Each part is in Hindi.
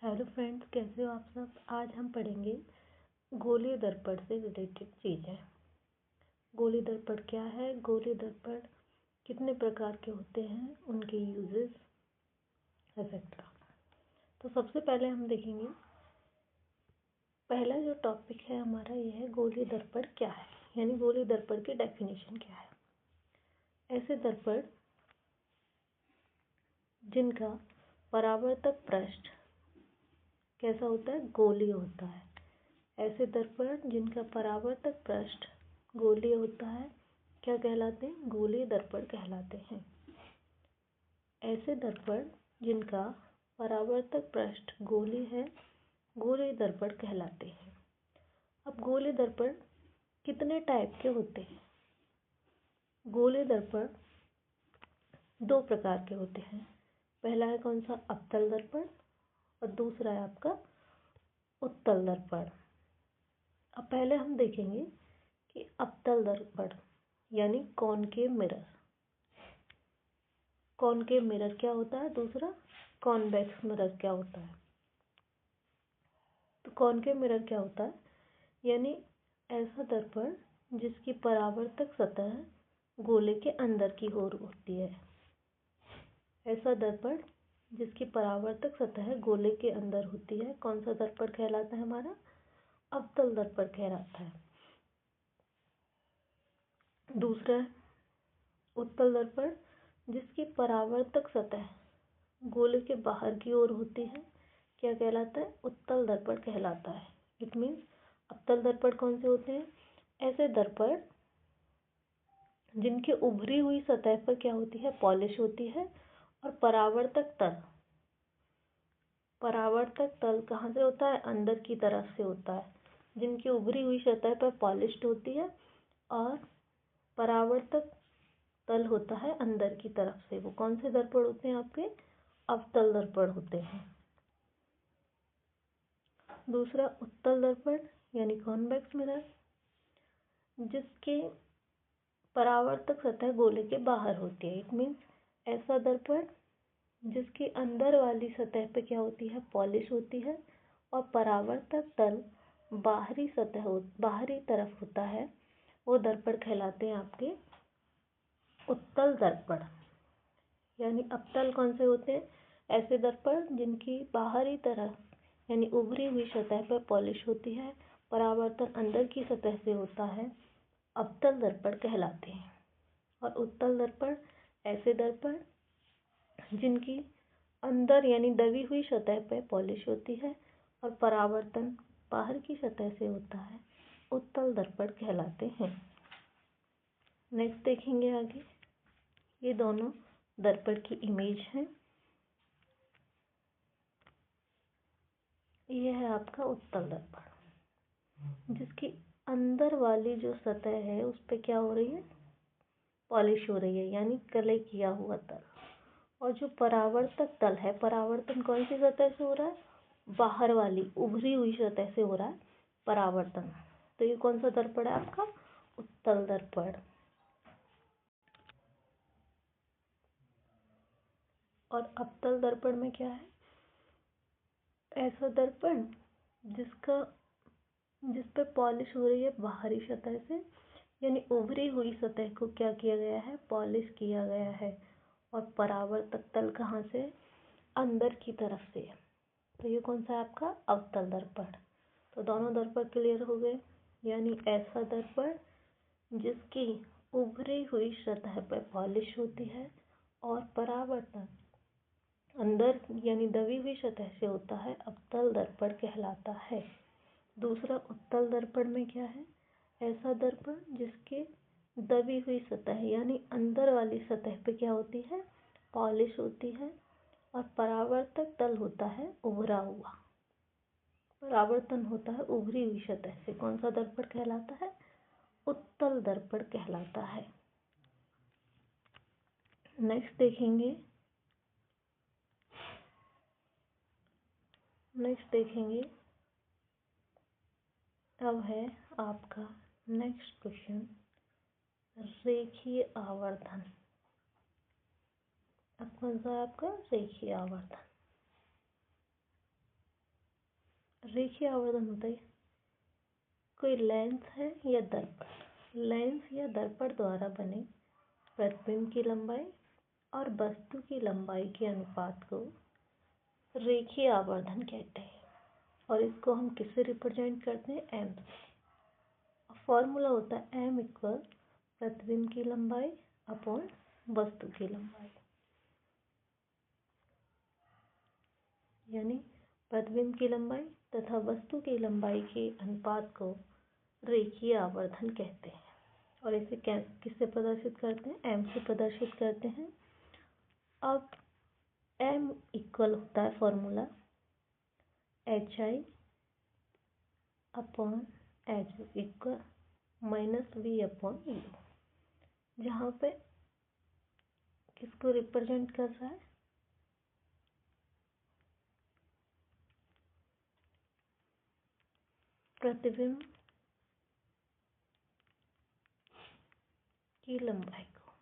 हेलो फ्रेंड्स, कैसे हो आप सब। आज हम पढ़ेंगे गोलीय दर्पण से रिलेटेड चीज़ें। गोलीय दर्पण क्या है, गोलीय दर्पण कितने प्रकार के होते हैं, उनके यूजेस एक्सेट्रा। तो सबसे पहले हम देखेंगे, पहला जो टॉपिक है हमारा ये है गोलीय दर्पण क्या है, यानी गोलीय दर्पण की डेफिनेशन क्या है। ऐसे दर्पण जिनका परावर्तक पृष्ठ कैसा होता है, गोलीय होता है। ऐसे दर्पण जिनका परावर्तक पृष्ठ गोलीय होता है क्या कहलाते हैं, गोलीय दर्पण कहलाते हैं। ऐसे दर्पण जिनका परावर्तक पृष्ठ गोलीय है, गोलीय दर्पण कहलाते हैं। अब गोलीय दर्पण कितने टाइप के होते हैं। गोलीय दर्पण दो प्रकार के होते हैं। पहला है कौन सा, अवतल दर्पण, और दूसरा है आपका उत्तल दर्पण। अब पहले हम देखेंगे कि अवतल दर्पण यानी कॉनकेव मिरर। कॉनकेव मिरर क्या होता है, दूसरा कॉन्वेक्स मिरर क्या होता है। तो कॉनकेव मिरर क्या होता है, यानी ऐसा दर्पण जिसकी परावर्तक सतह गोले के अंदर की ओर होती है। ऐसा दर्पण जिसकी परावर्तक सतह गोले के अंदर होती है, कौन सा दर्पण कहलाता है, हमारा अवतल दर्पण कहलाता है। दूसरा उत्तल दर्पण जिसकी परावर्तक सतह गोले के बाहर की ओर होती है, क्या कहलाता है, उत्तल दर्पण कहलाता है। इट मीन्स अवतल दर्पण कौन से होते हैं, ऐसे दर्पण जिनकी उभरी हुई सतह पर क्या होती है, पॉलिश होती है, और परावर्तक तल कहाँ से होता है, अंदर की तरफ से होता है। जिनकी उभरी हुई सतह पर पॉलिश्ड होती है और परावर्तक तल होता है अंदर की तरफ से, वो कौन से दर्पण होते हैं, आपके अवतल दर्पण होते हैं। दूसरा उत्तल दर्पण यानी कॉन्वेक्स मिरर, जिसके परावर्तक सतह गोले के बाहर होती है। इट मीन्स ऐसा दर्पण जिसके अंदर वाली सतह पे क्या होती है, पॉलिश होती है, और परावर्तक तल बाहरी तरफ होता है, वो दर्पण कहलाते हैं आपके उत्तल दर्पण। यानी अवतल कौन से होते हैं, ऐसे दर्पण जिनकी बाहरी तरफ यानी उभरी हुई सतह पर पॉलिश होती है, परावर्तन अंदर की सतह से होता है, अवतल दर्पण कहलाते हैं। और उत्तल दर्पण ऐसे दर्पण जिनकी अंदर यानी दबी हुई सतह पर पॉलिश होती है और परावर्तन बाहर की सतह से होता है, उत्तल दर्पण कहलाते हैं। नेक्स्ट देखेंगे आगे, ये दोनों दर्पण की इमेज है। ये है आपका उत्तल दर्पण, जिसकी अंदर वाली जो सतह है उस पे क्या हो रही है, पॉलिश हो रही है, यानी कले किया हुआ तल। और जो परावर्तक तल है, परावर्तन कौन सी सतह से हो रहा है, बाहर वाली उभरी हुई सतह से हो रहा है परावर्तन। तो ये कौन सा दर्पण है, आपका उत्तल दर्पण। और अवतल दर्पण में क्या है, ऐसा दर्पण जिस पे पॉलिश हो रही है बाहरी सतह से, यानी उभरी हुई सतह को क्या किया गया है, पॉलिश किया गया है, और परावर्तक तल कहाँ से, अंदर की तरफ से। तो ये कौन सा है, आपका अवतल दर्पण। तो दोनों दर्पण क्लियर हो गए। यानी ऐसा दर्पण जिसकी उभरी हुई सतह पर पॉलिश होती है और परावर्तन अंदर यानी दबी हुई सतह से होता है, अवतल दर्पण कहलाता है। दूसरा उत्तल दर्पण में क्या है, ऐसा दर्पण जिसके दबी हुई सतह यानी अंदर वाली सतह पे क्या होती है, पॉलिश होती है, और परावर्तक तल होता है उभरा हुआ, परावर्तन होता है उभरी हुई सतह से। कौन सा दर्पण कहलाता है, उत्तल दर्पण कहलाता है। नेक्स्ट देखेंगे अब है आपका नेक्स्ट क्वेश्चन, रेखीय आवर्धन। अब कौन सा है आपका, रेखीय आवर्धन। रेखीय आवर्धन होता है कोई लेंस है या दर्पण, लेंस या दर्पण द्वारा बने प्रतिबिंब की लंबाई और वस्तु की लंबाई के अनुपात को रेखीय आवर्धन कहते हैं। और इसको हम किससे रिप्रेजेंट करते हैं? एम से। फॉर्मूला होता है एम इक्वल प्रतिबिंब की लंबाई अपॉन वस्तु की लंबाई, यानी प्रतिबिंब की लंबाई तथा वस्तु की लंबाई के अनुपात को रेखीय आवर्धन कहते हैं। और इसे किससे प्रदर्शित करते हैं? एम से प्रदर्शित करते हैं। अब एम इक्वल होता है formula H I upon H equal minus V upon U, जहाँ पे किसको रिप्रेजेंट कर रहा है? प्रतिबिंब की लंबाई को।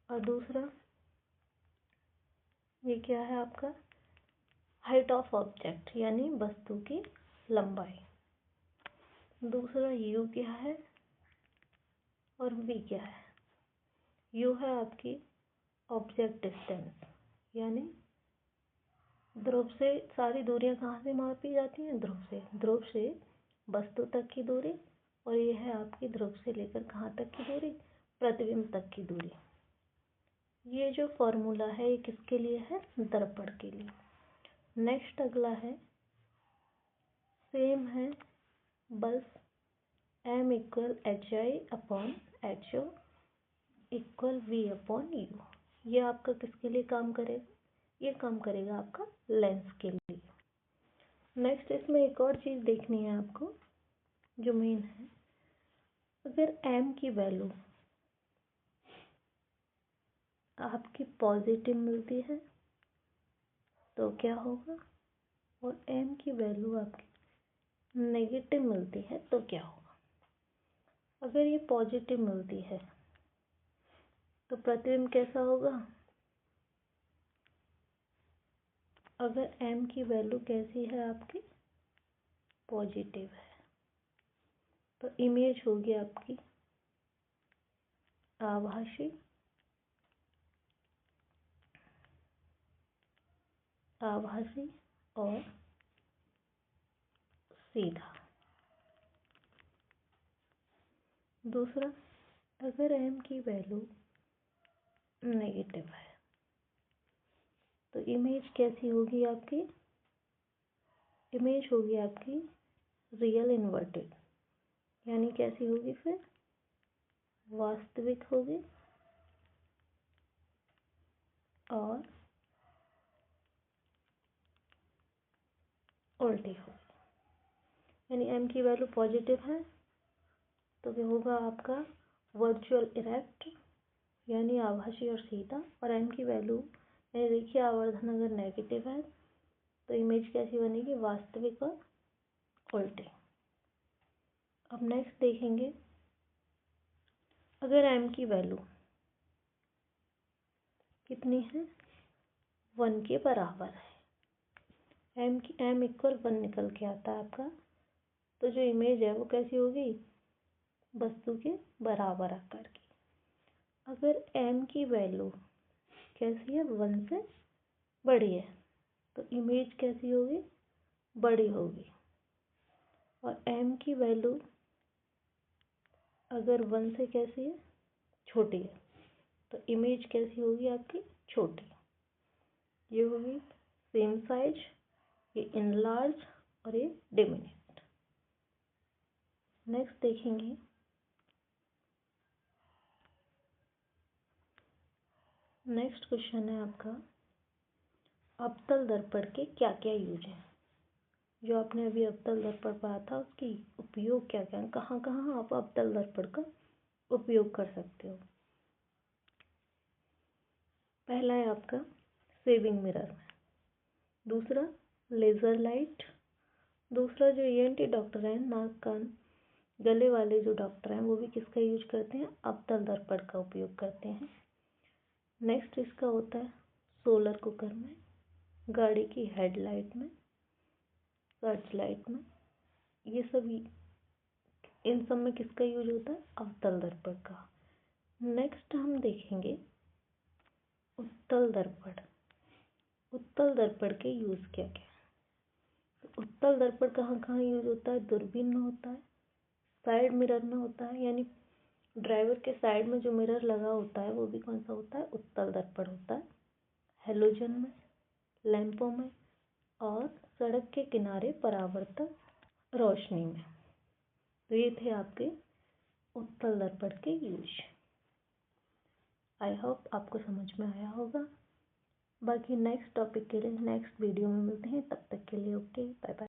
और दूसरा ये क्या है आपका? हाइट ऑफ ऑब्जेक्ट, यानी वस्तु की लंबाई। दूसरा यू क्या है और वी क्या है? यू है आपकी ऑब्जेक्ट डिस्टेंस, यानी ध्रुव से सारी दूरियां कहाँ से मापी जाती हैं? ध्रुव से वस्तु तक की दूरी। और ये है आपकी ध्रुव से लेकर कहाँ तक की दूरी? प्रतिबिंब तक की दूरी। ये जो फॉर्मूला है ये किसके लिए है? दर्पण के लिए। नेक्स्ट अगला है, सेम है, बस M equal H I upon H O equal V upon U. ये आपका किसके लिए काम करेगा? ये काम करेगा आपका लेंस के लिए। नेक्स्ट इसमें एक और चीज़ देखनी है आपको जो मेन है, अगर m की वैल्यू आपकी पॉजिटिव मिलती है तो क्या होगा, और m की वैल्यू आपकी नेगेटिव मिलती है तो क्या होगा? अगर ये पॉजिटिव मिलती है तो प्रतिबिंब कैसा होगा? अगर m की वैल्यू कैसी है आपकी? पॉजिटिव है, तो इमेज होगी आपकी आभासी और सीधा। दूसरा, अगर m की वैल्यू नेगेटिव है तो इमेज कैसी होगी आपकी? इमेज होगी आपकी रियल इन्वर्टेड, यानी कैसी होगी फिर? वास्तविक होगी और उल्टी होगी। यानी m की वैल्यू पॉजिटिव है तो क्या होगा आपका? वर्चुअल इरेक्ट, यानी आभासी और सीधा। और m की वैल्यू यानी रेखीय आवर्धन अगर नेगेटिव है तो इमेज कैसी बनेगी? वास्तविक और उल्टी। अब नेक्स्ट देखेंगे, अगर m की वैल्यू कितनी है? 1 के बराबर है, m इक्वल 1 निकल के आता है आपका, तो जो इमेज है वो कैसी होगी? वस्तु के बराबर आकार की। अगर m की वैल्यू कैसी है? 1 से बड़ी है तो इमेज कैसी होगी? बड़ी होगी। और m की वैल्यू अगर 1 से कैसी है? छोटी है, तो इमेज कैसी होगी आपकी? छोटी। ये होगी सेम साइज, ये इनलार्ज और ये डिमिनिट। नेक्स्ट देखेंगे, नेक्स्ट क्वेश्चन है आपका, अवतल दर्पण के क्या क्या यूज हैं? जो आपने अभी अवतल दर्पण पढ़ा था उसकी उपयोग क्या क्या है, कहाँ कहाँ आप अवतल दर्पण का उपयोग कर सकते हो? पहला है आपका सेविंग मिरर में, दूसरा लेज़र लाइट, दूसरा जो ENT डॉक्टर हैं, नाक कान गले वाले जो डॉक्टर हैं वो भी किसका यूज करते हैं? अवतल दर्पण का उपयोग करते हैं। नेक्स्ट इसका होता है सोलर कुकर में, गाड़ी की हेडलाइट में, सर्च लाइट में, ये सभी इन सब में किसका यूज होता है? अवतल दर्पण का। नेक्स्ट हम देखेंगे उत्तल दर्पण। उत्तल दर्पण के यूज क्या क्या है? उत्तल दर्पण कहाँ कहाँ यूज होता है? दूरबीन में होता है, साइड मिरर में होता है, यानी ड्राइवर के साइड में जो मिरर लगा होता है वो भी कौन सा होता है? उत्तल दर्पण होता है। हेलोजन में, लैंपों में और सड़क के किनारे परावर्तक रोशनी में। तो ये थे आपके उत्तल दर्पण के यूज। आई होप आपको समझ में आया होगा। बाकी नेक्स्ट टॉपिक के लिए नेक्स्ट वीडियो में मिलते हैं, तब तक के लिए ओके, बाय बाय।